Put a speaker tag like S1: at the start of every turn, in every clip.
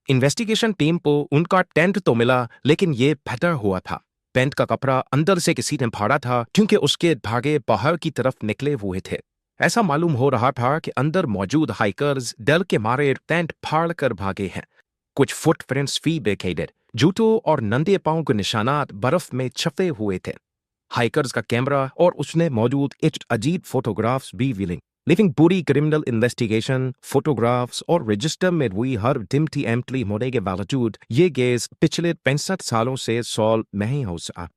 S1: Investigation team को उनका tent तो मिला, लेकिन ये फटा हुआ था। टेंट का कपड़ा अंदर से किसी ने फाड़ा था, क्योंकि उसके धागे बाहर की तरफ निकले हुए थे। ऐसा मालूम हो रहा था कि अंदर मौजूद हाइकर्स डर के मारे टेंट फाड़ कर भागे हैं। कुछ फुटप्रिंट्स फैब्रिकेटेड, जूतों और नंगे पांव के निशानात बर्फ में छपे हुए थे। हाइकर्स का कैमरा और उसमें मौजूद एक अजीब फोटोग्राफ्स भी विलिंग। लेकिन पूरी क्रिमिनल इन्वेस्टिगेशन, फोटोग्राफ्स और रजिस्टर में हुई हर टिम्टी एम्पली होने के बावजूद ये केस पिछले 65 सालों से सॉल्व नहीं हो सका।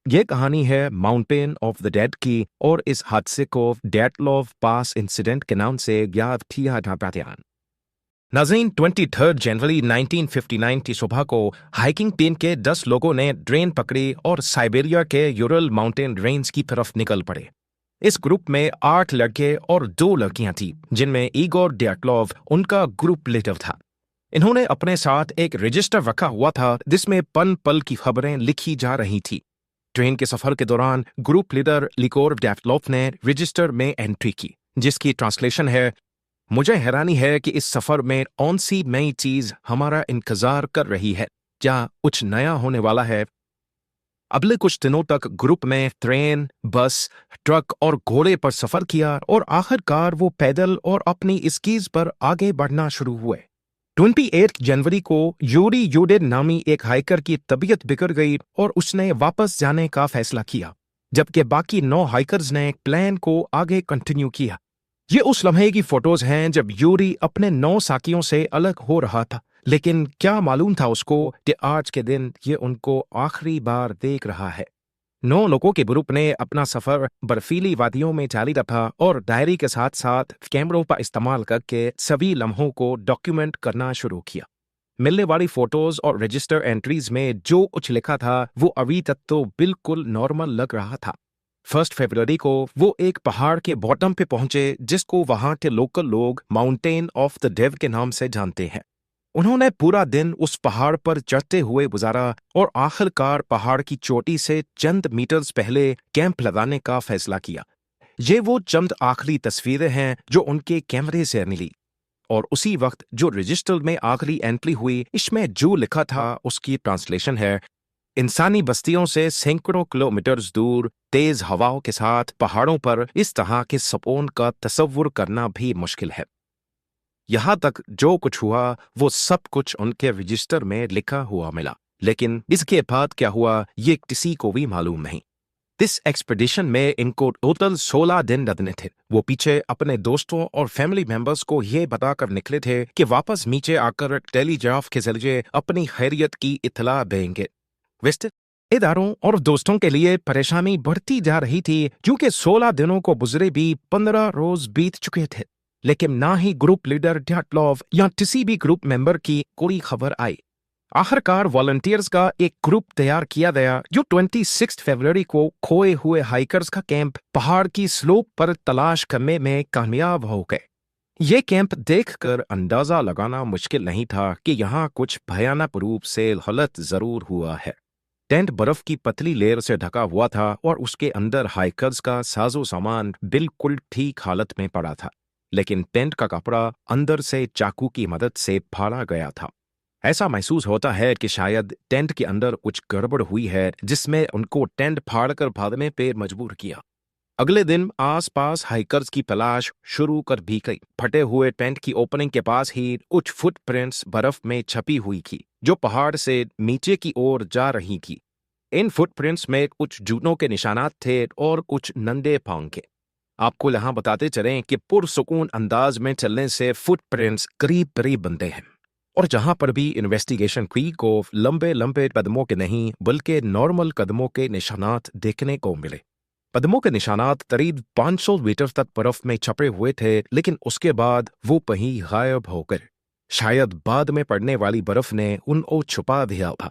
S1: ये कहानी है माउंटेन ऑफ द डेड की, और इस हादसे को डेटलॉव पास इंसिडेंट के नाम से याद किया जाता है। नाज़रीन, 23 जनवरी 1959 की सुबह को हाइकिंग टीम के 10 लोगों ने ट्रेन पकड़ी और साइबेरिया के यूरल माउंटेन रेंज की तरफ निकल पड़े। इस ग्रुप में 8 लड़के और 2 लड़कियां थीं, जिनमें इगोर डेटलॉव उनका ग्रुप लीडर था। इन्होंने अपने साथ एक रजिस्टर रखा हुआ था, जिसमें पल पल की खबरें लिखी जा रही थी। ट्रेन के सफर के दौरान ग्रुप लीडर इगोर डेटलॉव ने रजिस्टर में एंट्री की, जिसकी ट्रांसलेशन है, मुझे हैरानी है कि इस सफर में कौन सी नई चीज हमारा इंतजार कर रही है। क्या कुछ नया होने वाला है? अगले कुछ दिनों तक ग्रुप में ट्रेन, बस, ट्रक और घोड़े पर सफर किया और आखिरकार वो पैदल और अपनी स्कीज पर आगे बढ़ना शुरू हुए। 28 जनवरी को यूरी यूडेड नामी एक हाइकर की तबीयत बिगड़ गई और उसने वापस जाने का फैसला किया, जबकि बाकी 9 हाइकर्स ने प्लान को आगे कंटिन्यू किया। ये उस लम्हे की फोटोज हैं जब यूरी अपने 9 साथियों से अलग हो रहा था, लेकिन क्या मालूम था उसको कि आज के दिन ये उनको आखिरी बार देख रहा है। 9 लोगों के ग्रुप ने अपना सफर बर्फीली वादियों में जारी रखा और डायरी के साथ साथ कैमरों का इस्तेमाल करके सभी लम्हों को डॉक्यूमेंट करना शुरू किया। मिलने वाली फोटोज और रजिस्टर एंट्रीज में जो कुछ लिखा था वो अभी तक तो बिल्कुल नॉर्मल लग रहा था। 1 फरवरी को वो एक पहाड़ के बॉटम पे पहुंचे, जिसको वहां के लोकल लोग माउंटेन ऑफ द डेव के नाम से जानते हैं। उन्होंने पूरा दिन उस पहाड़ पर चढ़ते हुए गुजारा और आखिरकार पहाड़ की चोटी से चंद मीटर्स पहले कैंप लगाने का फैसला किया। ये वो चंद आखिरी तस्वीरें हैं जो उनके कैमरे से मिली, और उसी वक्त जो रजिस्टर में आखिरी एंट्री हुई, इसमें जो लिखा था उसकी ट्रांसलेशन है, इंसानी बस्तियों से सैकड़ों किलोमीटर दूर तेज हवाओं के साथ पहाड़ों पर इस तरह के सुकून का तसव्वुर करना भी मुश्किल है। यहां तक जो कुछ हुआ वो सब कुछ उनके रजिस्टर में लिखा हुआ मिला, लेकिन इसके बाद क्या हुआ ये किसी को भी मालूम नहीं। इस एक्सपेडिशन में इनको टोटल 16 दिन लगने थे। वो पीछे अपने दोस्तों और फैमिली मेंबर्स को ये बताकर निकले थे कि वापस नीचे आकर टेलीग्राफ के जरिए अपनी खैरियत की इत्तला देंगे। वैसे इदारों और दोस्तों के लिए परेशानी बढ़ती जा रही थी, क्योंकि 16 दिनों को गुजरे भी 15 रोज बीत चुके थे, लेकिन ना ही ग्रुप लीडर डेटलॉव या किसी भी ग्रुप मेंबर की कोई खबर आई। आखिरकार वॉलंटियर्स का एक ग्रुप तैयार किया गया, जो 26 फरवरी को खोए हुए हाइकर्स का कैंप पहाड़ की स्लोप पर तलाश करने में कामयाब हो गए। ये कैंप देखकर अंदाजा लगाना मुश्किल नहीं था कि यहाँ कुछ भयानक रूप से गलत जरूर हुआ है। टेंट बर्फ की पतली लेयर से ढका हुआ था और उसके अंदर हाइकर्स का साजो सामान बिल्कुल ठीक हालत में पड़ा था, लेकिन टेंट का कपड़ा अंदर से चाकू की मदद से फाड़ा गया था। ऐसा महसूस होता है कि शायद टेंट के अंदर कुछ गड़बड़ हुई है, जिसमें उनको टेंट फाड़कर भागने पे मजबूर किया। अगले दिन आसपास हाइकर्स की तलाश शुरू कर भी गई। फटे हुए टेंट की ओपनिंग के पास ही कुछ फुटप्रिंट्स बर्फ में छपी हुई थी, जो पहाड़ से नीचे की ओर जा रही थी। इन फुटप्रिंट्स में कुछ जूतों के निशानात थे और कुछ नंगे पांव के। आपको यहाँ बताते चलें कि पुरसुकून अंदाज में चलने से फुटप्रिंट्स करीब करीब बनते हैं, और जहां पर भी इन्वेस्टिगेशन की को लंबे लंबे कदमों के नहीं बल्कि नॉर्मल कदमों के निशानात देखने को मिले। कदमों के निशानात करीब 500 मीटर तक बर्फ में छपे हुए थे, लेकिन उसके बाद वो कहीं गायब हो गए। शायद बाद में पड़ने वाली बर्फ ने उनको छुपा दिया था।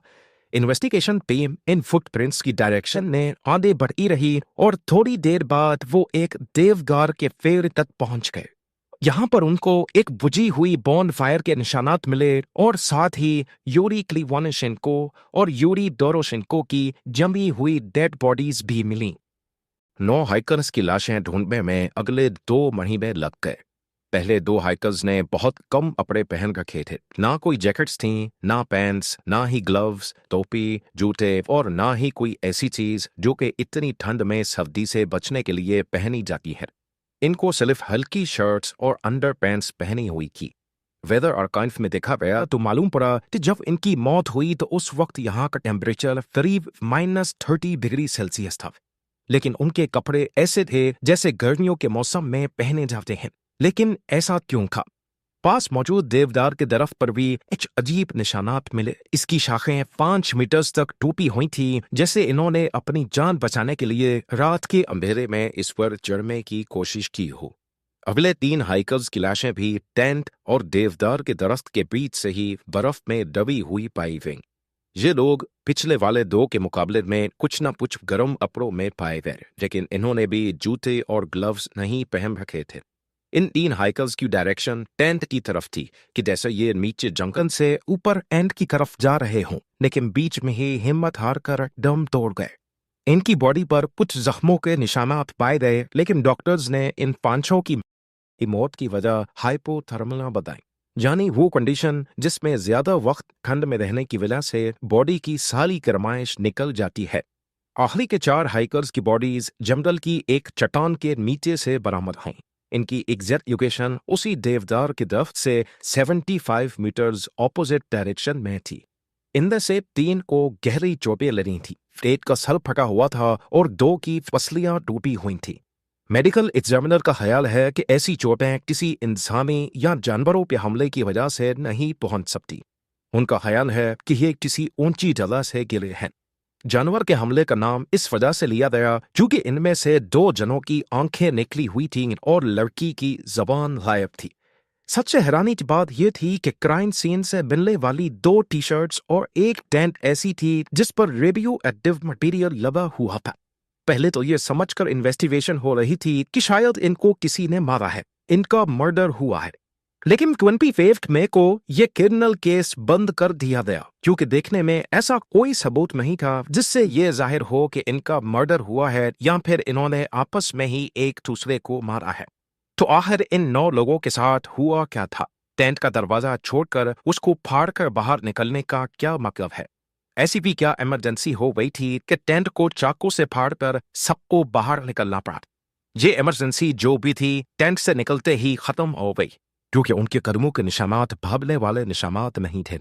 S1: इन्वेस्टिगेशन टीम इन फुटप्रिंट्स की डायरेक्शन में आगे बढ़ती रही और थोड़ी देर बाद वो एक देवगार के पेड़ तक पहुंच गए। यहाँ पर उनको एक बुझी हुई बॉन फायर के निशानात मिले और साथ ही यूरी क्लीवानिशेंको और यूरी डोरोशेंको की जमी हुई डेड बॉडीज भी मिली। 9 हाइकर्स की लाशें ढूंढने में अगले 2 महीने लग गए। पहले दो हाइकर्स ने बहुत कम कपड़े पहन रखे थे। ना कोई जैकेट्स थी, ना पैंट्स, ना ही ग्लव्स, टोपी, जूते और ना ही कोई ऐसी चीज जो कि इतनी ठंड में सर्दी से बचने के लिए पहनी जाती है। इनको सिर्फ हल्की शर्ट्स और अंडर पैंट्स पहनी हुई थी। वेदर आर्काइव में देखा गया तो मालूम पड़ा कि जब इनकी मौत हुई तो उस वक्त यहाँ का टेम्परेचर करीब -30 डिग्री सेल्सियस था। लेकिन उनके कपड़े ऐसे थे जैसे गर्मियों के मौसम में पहने जाते हैं। लेकिन ऐसा क्यों था? पास मौजूद देवदार के दरख्त पर भी कुछ अजीब निशानात मिले। इसकी शाखें 5 मीटर तक टूटी हुई थी, जैसे इन्होंने अपनी जान बचाने के लिए रात के अंधेरे में इस पर चढ़ने की कोशिश की हो। अगले 3 हाइकर्स की लाशें भी टेंट और देवदार के दरख्त के बीच से ही बर्फ में दबी हुई पाई गईं। ये लोग पिछले वाले 2 के मुकाबले में कुछ न कुछ गर्म कपड़ों में पाए गए, लेकिन इन्होंने भी जूते और ग्लव्स नहीं पहन रखे थे। इन 3 हाइकर्स की डायरेक्शन टेंट की तरफ थी कि जैसे ये नीचे जंगल से ऊपर एंड की तरफ जा रहे हों, लेकिन बीच में ही हिम्मत हार कर दम तोड़ गए। इनकी बॉडी पर कुछ जख्मों के निशानात पाए गए, लेकिन डॉक्टर्स ने इन पांचों की मौत की वजह हाइपोथर्मिया बताई, यानी वो कंडीशन जिसमें ज्यादा वक्त ठंड में रहने की वजह से बॉडी की सारी गर्माइश निकल जाती है। आखिरी के 4 हाइकर्स की बॉडीज जंगल की एक चट्टान के नीचे से बरामद हुई। इनकी एग्जैक्ट लोकेशन उसी देवदार के दफ्तर से 75 मीटर्स ऑपोजिट डायरेक्शन में थी। इनमें से 3 को गहरी चोटें लगी थी, एक का सर फटा हुआ था और 2 की पसलियां टूटी हुई थी। मेडिकल एग्जामिनर का ख्याल है कि ऐसी चोटें किसी इंसानी या जानवरों के हमले की वजह से नहीं पहुंच सकती। उनका ख्याल है कि ये किसी ऊंची जगह से गिरे हैं। जानवर के हमले का नाम इस वजह से लिया गया क्योंकि इनमें से 2 जनों की आंखें निकली हुई थीं और लड़की की जबान गायब थी। सबसे हैरानी की बात यह थी कि क्राइम सीन से मिलने वाली 2 टी-शर्ट्स और एक टेंट ऐसी थी जिस पर रेडियो एक्टिव मटेरियल लगा हुआ था। पहले तो ये समझकर इन्वेस्टिगेशन हो रही थी कि शायद इनको किसी ने मारा है, इनका मर्डर हुआ है। लेकिन 25 मई को ये क्रिमिनल केस बंद कर दिया गया क्योंकि देखने में ऐसा कोई सबूत नहीं था जिससे ये जाहिर हो कि इनका मर्डर हुआ है या फिर इन्होंने आपस में ही एक दूसरे को मारा है। तो आखिर इन 9 लोगों के साथ हुआ क्या था? टेंट का दरवाजा छोड़कर उसको फाड़कर बाहर निकलने का क्या मतलब है? ऐसी भी क्या इमरजेंसी हो गई थी कि टेंट को चाकू से फाड़कर सबको बाहर निकलना पड़ा? ये इमरजेंसी जो भी थी टेंट से निकलते ही खत्म हो गई क्योंकि उनके कदमों के निशानात भागने वाले निशानात नहीं थे।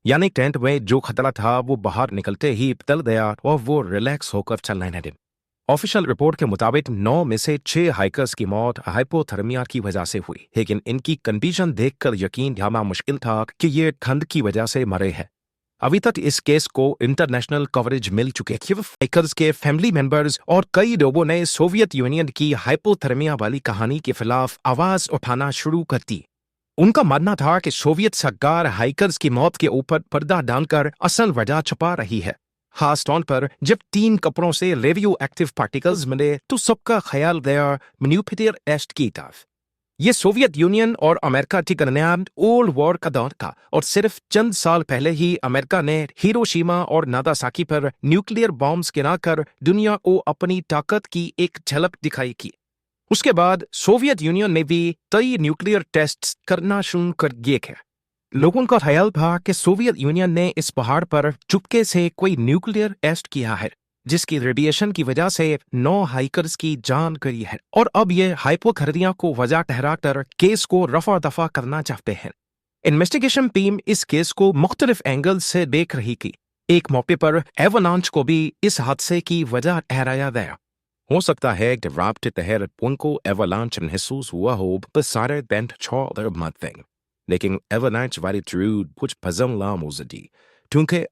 S1: यानी टेंट में जो खतरा था वो बाहर निकलते ही टल गया और वो रिलैक्स होकर चलने लगे। ऑफिशियल रिपोर्ट के मुताबिक 9 में से 6 हाइकर्स की मौत हाइपोथर्मिया की वजह से हुई, लेकिन इनकी कंडीशन देखकर यकीन करना मुश्किल था कि ये ठंड की वजह से मरे हैं। अभी तक इस केस को इंटरनेशनल कवरेज मिल चुके हैं। हाइकर्स के फैमिली मेंबर्स और कई लोगों ने सोवियत यूनियन की हाइपोथर्मिया वाली कहानी के खिलाफ आवाज उठाना शुरू कर दी। उनका मानना था कि सोवियत सरकार हाइकर्स की मौत के ऊपर पर्दा डालकर असल वजह छुपा रही है। खास तौर पर जब 3 कपड़ों से रेडियो एक्टिव पार्टिकल्स मिले तो सबका ख्याल गया न्यूक्लियर टेस्ट की तरफ। ये सोवियत यूनियन और अमेरिका के दरमियान ओल्ड वॉर का दौर था और सिर्फ चंद साल पहले ही अमेरिका ने हिरोशिमा और नागासाकी पर न्यूक्लियर बॉम्ब्स गिराकर दुनिया को अपनी ताकत की एक झलक दिखाई की। उसके बाद सोवियत यूनियन ने भी कई न्यूक्लियर टेस्ट करना शुरू कर दिए थे। लोगों का ख्याल था कि सोवियत यूनियन ने इस पहाड़ पर चुपके से कोई न्यूक्लियर टेस्ट किया है जिसकी रेडिएशन की वजह से 9 हाइकर्स की जान गई है और अब ये हाइपोथर्मिया को वजह ठहराकर केस को रफा दफा करना चाहते हैं। इन्वेस्टिगेशन टीम इस केस को मुख्तलिफ एंगल से देख रही थी। एक मौके पर एवलांच को भी इस हादसे की वजह ठहराया गया। हो सकता है कि रात के तहत उनको एवलांच महसूस हुआ हो तो सारे बैंड छोड़ मत दें, लेकिन एवलांच वाली ट्रूड कुछ फजम लामोजदी क्योंकि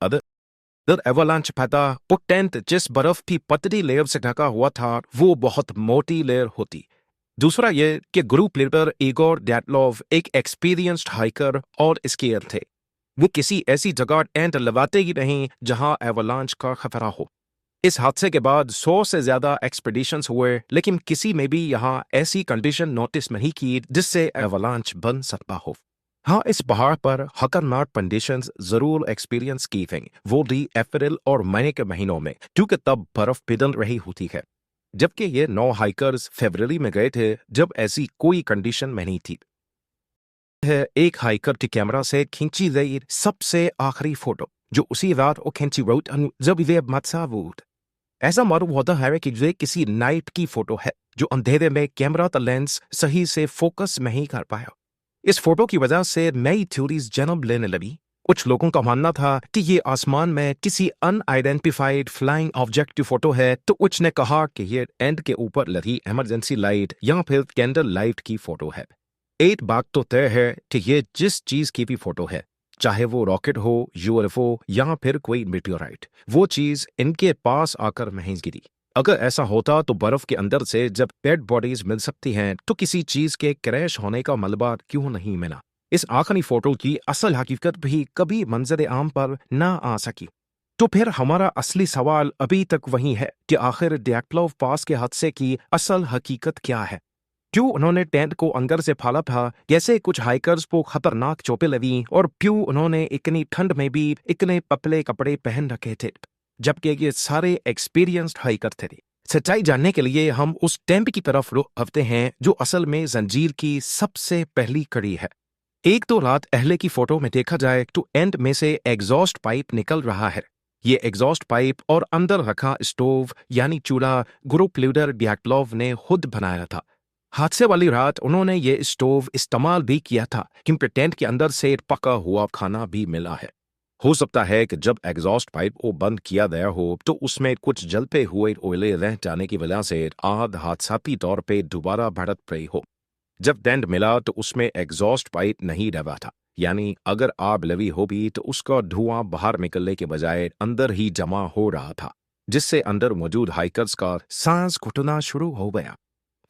S1: एवलांच पता वो टेंट जिस बर्फ की पतली लेयर से ढका हुआ था वो बहुत मोटी लेयर होती। दूसरा ये कि ग्रुप लीडर इगोर डैटलोव एक एक्सपीरियंस्ड हाइकर और स्कीयर थे। वो किसी ऐसी जगह टेंट लगाते ही नहीं जहां एवलांच का खतरा हो। इस हादसे के बाद 100 से ज्यादा एक्सपीडिशंस हुए, लेकिन किसी में भी यहाँ ऐसी कंडीशन नोटिस नहीं की जिससे एवलांच बन सकता हो। हाँ, इस पहाड़ पर खतरनाक कंडीशंस जरूर एक्सपीरियंस की थी, वो भी अप्रैल और मई के महीनों में, क्योंकि तब बर्फ पिघल रही होती है। जबकि ये 9 हाइकर्स फरवरी में गए थे जब ऐसी कोई कंडीशन में नहीं थी। है एक हाइकर के कैमरा से खींची गई सबसे आखिरी फोटो जो उसी रात वो खींची रोट जब वे मत्सावूट। ऐसा मालूम होता है कि ये किसी नाइट की फोटो है जो अंधेरे में कैमरा का लेंस सही से फोकस नहीं कर पाया। इस फोटो की वजह से नई थ्योरीज जन्म लेने लगी। कुछ लोगों का मानना था कि ये आसमान में किसी अनआइडेंटिफाइड फ्लाइंग ऑब्जेक्ट की फोटो है, तो कुछ ने कहा कि ये एंड के ऊपर लगी इमरजेंसी लाइट या फिर कैंडल लाइट की फोटो है। एक बात तो तय है कि ये जिस चीज की भी फोटो है, चाहे वो रॉकेट हो, यूएफओ या फिर कोई मीटियोराइट, वो चीज इनके पास आकर नहीं गिरी। अगर ऐसा होता तो बर्फ के अंदर से जब डेड बॉडीज मिल सकती हैं, तो किसी चीज के क्रैश होने का मलबा क्यों नहीं मिला। इस आखिरी फोटो की असल हकीकत भी कभी मंजर आम पर ना आ सकी। तो फिर हमारा असली सवाल अभी तक वही है कि आखिर डियाक्लोव पास के हादसे की असल हकीकत क्या है। क्यों उन्होंने टेंट को अंदर से फाला था, कैसे कुछ हाइकर्स को खतरनाक चोटें लगी, और क्यों उन्होंने इतनी ठंड में भी इतने पतले कपड़े पहन रखे थे जबकि ये सारे एक्सपीरियंस्ड हाइकर थे। सच्चाई जानने के लिए हम उस टेंट की तरफ रुख करते हैं जो असल में जंजीर की सबसे पहली कड़ी है। एक तो रात पहले की फोटो में देखा जाए तो एंड में से एग्जॉस्ट पाइप निकल रहा है। ये एग्जॉस्ट पाइप और अंदर रखा स्टोव यानी चूल्हा ग्रुप लीडर डियाक्लोव ने खुद बनाया था। हादसे वाली रात उन्होंने ये स्टोव इस्तेमाल भी किया था क्योंकि टेंट के अंदर से पका हुआ खाना भी मिला है। हो सकता है कि जब एग्जॉस्ट पाइप को बंद किया गया हो तो उसमें कुछ जलते हुए ओयले रह जाने की वजह से आग हादसाती तौर पे दोबारा भड़क रही हो। जब टेंट मिला तो उसमें एग्जॉस्ट पाइप नहीं डबा था, यानी अगर आग लगी हो भी तो उसका धुआं बाहर निकलने के बजाय अंदर ही जमा हो रहा था, जिससे अंदर मौजूद हाइकर्स का सांस घुटना शुरू हो गया।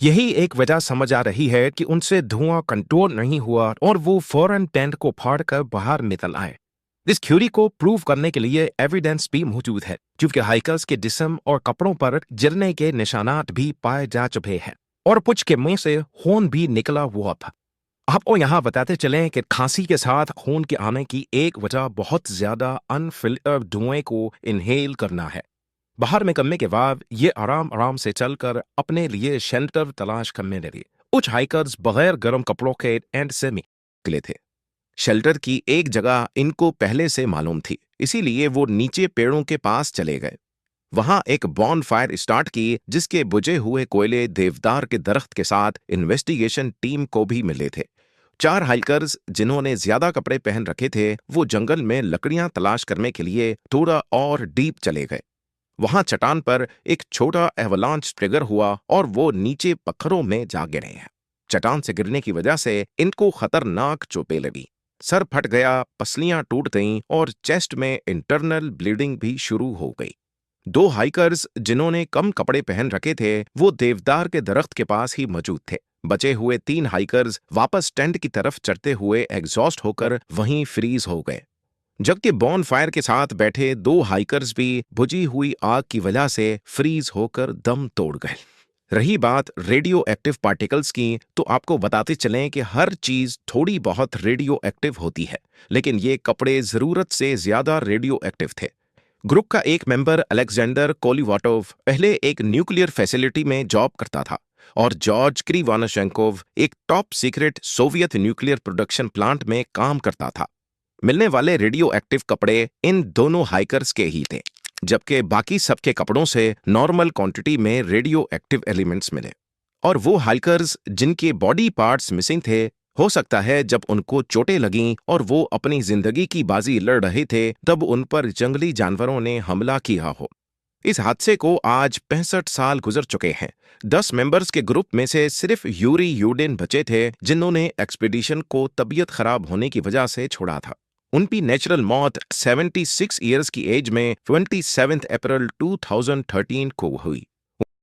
S1: यही एक वजह समझ आ रही है कि उनसे धुआं कंट्रोल नहीं हुआ और वो फौरन टेंट को फाड़कर बाहर निकल आए। इस थ्योरी को प्रूव करने के लिए एविडेंस भी मौजूद है, क्योंकि हाइकर्स के जिस्म और कपड़ों पर जलने के निशानात भी पाए जा चुके हैं और कुछ के मुंह से खून भी निकला हुआ था। आपको यहाँ बताते चलें कि खांसी के साथ खून के आने की एक वजह बहुत ज्यादा अनफिल्टर्ड धुएं को इनहेल करना है। बाहर में करने के बाद ये आराम आराम से चलकर अपने लिए शेल्टर तलाश करने लगे। कुछ हाइकर्स बगैर गर्म कपड़ों के एंड से निकले थे। शेल्टर की एक जगह इनको पहले से मालूम थी, इसीलिए वो नीचे पेड़ों के पास चले गए। वहां एक बॉन फायर स्टार्ट की जिसके बुझे हुए कोयले देवदार के दरख्त के साथ इन्वेस्टिगेशन टीम को भी मिले थे। 4 हाइकर्स जिन्होंने ज्यादा कपड़े पहन रखे थे वो जंगल में लकड़ियां तलाश करने के लिए थोड़ा और डीप चले गए। वहां चट्टान पर एक छोटा एवलांच ट्रिगर हुआ और वो नीचे पत्थरों में जा गिरे हैं। चट्टान से गिरने की वजह से इनको खतरनाक चोटें लगी। सर फट गया, पसलियां टूट गईं और चेस्ट में इंटरनल ब्लीडिंग भी शुरू हो गई। 2 हाइकर्स जिन्होंने कम कपड़े पहन रखे थे वो देवदार के दरख्त के पास ही मौजूद थे। बचे हुए 3 हाइकर्स वापस टेंट की तरफ चढ़ते हुए एग्जॉस्ट होकर वहीं फ्रीज हो गए, जबकि बॉन फायर के साथ बैठे 2 हाइकर्स भी बुझी हुई आग की वजह से फ्रीज होकर दम तोड़ गए। रही बात रेडियो एक्टिव पार्टिकल्स की, तो आपको बताते चलें कि हर चीज थोड़ी बहुत रेडियो एक्टिव होती है, लेकिन ये कपड़े जरूरत से ज्यादा रेडियो एक्टिव थे। ग्रुप का एक मेंबर अलेक्जेंडर कोलिवाटोव पहले एक न्यूक्लियर फैसिलिटी में जॉब करता था और जॉर्ज क्रीवानशेंकोव एक top secret Soviet nuclear production plant में काम करता था। मिलने वाले रेडियो एक्टिव कपड़े इन दोनों हाइकर्स के ही थे, जबकि बाकी सबके कपड़ों से नॉर्मल क्वांटिटी में रेडियो एक्टिव एलिमेंट्स मिले। और वो हाइकर्स जिनके बॉडी पार्ट्स मिसिंग थे, हो सकता है जब उनको चोटें लगीं और वो अपनी जिंदगी की बाजी लड़ रहे थे तब उन पर जंगली जानवरों ने हमला किया हो। इस हादसे को आज 65 साल गुजर चुके हैं। 10 मेंबर्स के ग्रुप में से सिर्फ यूरी यूडिन बचे थे जिन्होंने एक्सपीडिशन को तबीयत खराब होने की वजह से छोड़ा था। उनकी नेचुरल मौत 76 ईयर्स की एज में 27 अप्रैल 2013 को हुई।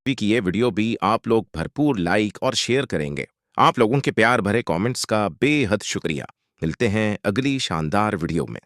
S1: की ये वीडियो भी आप लोग भरपूर लाइक और शेयर करेंगे। आप लोगों के प्यार भरे कमेंट्स का बेहद शुक्रिया। मिलते हैं अगली शानदार वीडियो में।